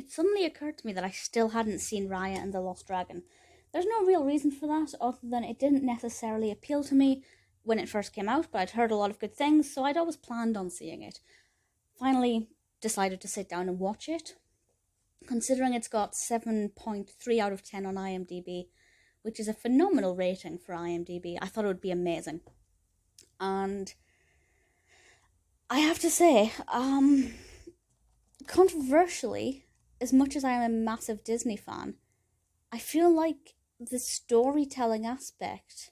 it suddenly occurred to me that I still hadn't seen Raya and the Lost Dragon. There's no real reason for that, other than it didn't necessarily appeal to me when it first came out, but I'd heard a lot of good things, so I'd always planned on seeing it. Finally, decided to sit down and watch it. Considering it's got 7.3 out of 10 on IMDb, which is a phenomenal rating for IMDb, I thought it would be amazing. And I have to say, controversially, as much as I am a massive Disney fan, I feel like the storytelling aspect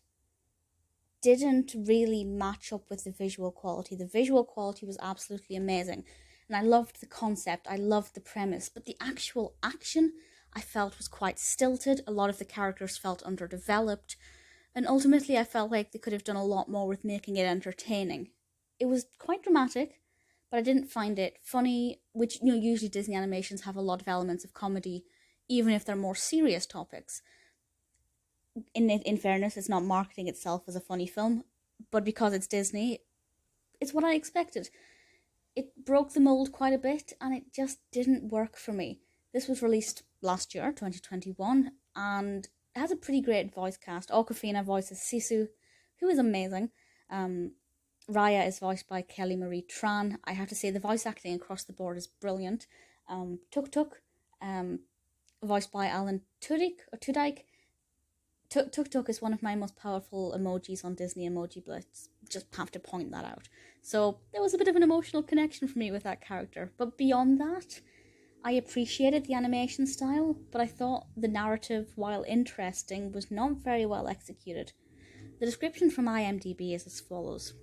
didn't really match up with the visual quality. The visual quality was absolutely amazing, and I loved the concept, I loved the premise, but the actual action I felt was quite stilted. A lot of the characters felt underdeveloped, and ultimately I felt like they could have done a lot more with making it entertaining. It was quite dramatic, but I didn't find it funny, which, usually Disney animations have a lot of elements of comedy, even if they're more serious topics. In fairness, it's not marketing itself as a funny film, but because it's Disney, it's what I expected. It broke the mold quite a bit, and it just didn't work for me. This was released last year, 2021, and it has a pretty great voice cast. Awkwafina voices Sisu, who is amazing. Raya is voiced by Kelly Marie Tran. I have to say, the voice acting across the board is brilliant. Tuk Tuk, voiced by Alan Tudyk. Tuk Tuk is one of my most powerful emojis on Disney Emoji Blitz. Just have to point that out. So there was a bit of an emotional connection for me with that character. But beyond that, I appreciated the animation style, but I thought the narrative, while interesting, was not very well executed. The description from IMDb is as follows.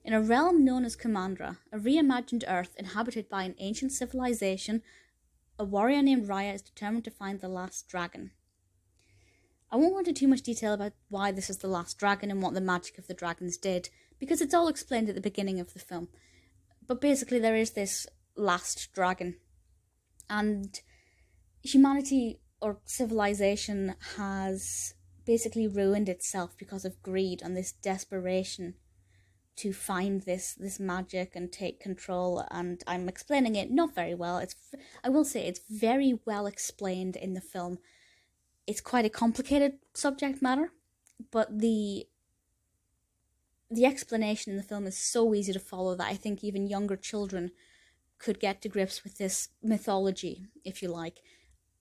In a realm known as Kamandra, a reimagined Earth inhabited by an ancient civilization, a warrior named Raya is determined to find the last dragon. I won't go into too much detail about why this is the last dragon and what the magic of the dragons did, because it's all explained at the beginning of the film. But basically there is this last dragon, and humanity or civilization has basically ruined itself because of greed and this desperation to find this magic and take control. And I'm explaining it not very well. I will say it's very well explained in the film. It's quite a complicated subject matter, but the explanation in the film is so easy to follow that I think even younger children could get to grips with this mythology, if you like.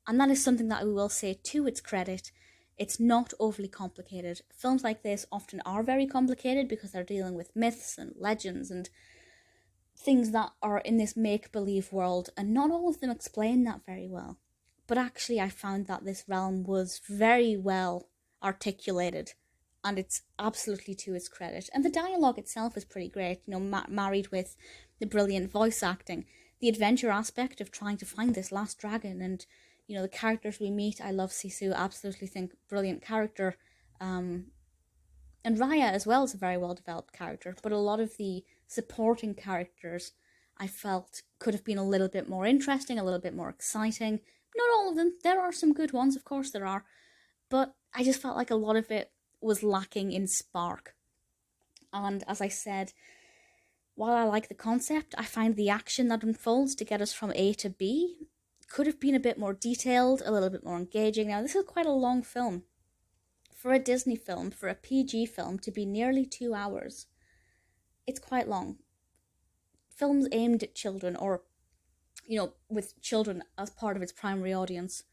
And that is something that I will say to its credit. It's not overly complicated. Films like this often are very complicated because they're dealing with myths and legends and things that are in this make-believe world, and not all of them explain that very well. But actually I found that this realm was very well articulated, and it's absolutely to its credit. And the dialogue itself is pretty great, married with the brilliant voice acting. The adventure aspect of trying to find this last dragon, and the characters we meet. I love Sisu, absolutely think brilliant character. And Raya as well is a very well developed character, but a lot of the supporting characters I felt could have been a little bit more interesting, a little bit more exciting. Not all of them. There are some good ones, of course there are. But I just felt like a lot of it was lacking in spark. And as I said, while I like the concept, I find the action that unfolds to get us from A to B could have been a bit more detailed, a little bit more engaging. Now, this is quite a long film. For a Disney film, for a PG film, to be nearly 2 hours, it's quite long. Films aimed at children, or with children as part of its primary audience.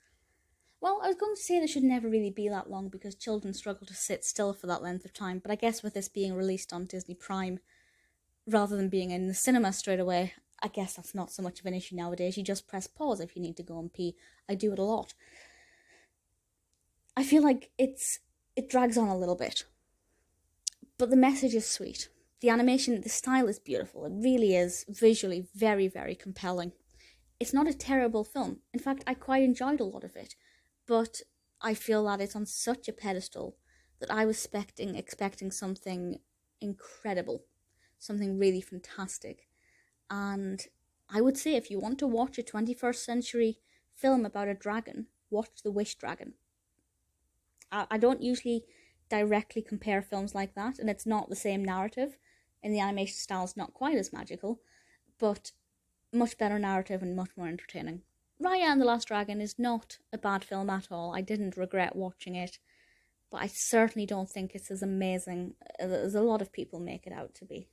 Well, I was going to say they should never really be that long because children struggle to sit still for that length of time, but I guess with this being released on Disney Prime, rather than being in the cinema straight away, I guess that's not so much of an issue nowadays. You just press pause if you need to go and pee. I do it a lot. I feel like it drags on a little bit, but the message is sweet. The animation, the style is beautiful. It really is visually very, very compelling. It's not a terrible film. In fact, I quite enjoyed a lot of it. But I feel that it's on such a pedestal that I was expecting something incredible. Something really fantastic. And I would say if you want to watch a 21st century film about a dragon, watch The Wish Dragon. I don't usually directly compare films like that, and it's not the same narrative, and the animation style is not quite as magical, but much better narrative and much more entertaining. Raya and the Last Dragon is not a bad film at all. I didn't regret watching it, but I certainly don't think it's as amazing as a lot of people make it out to be.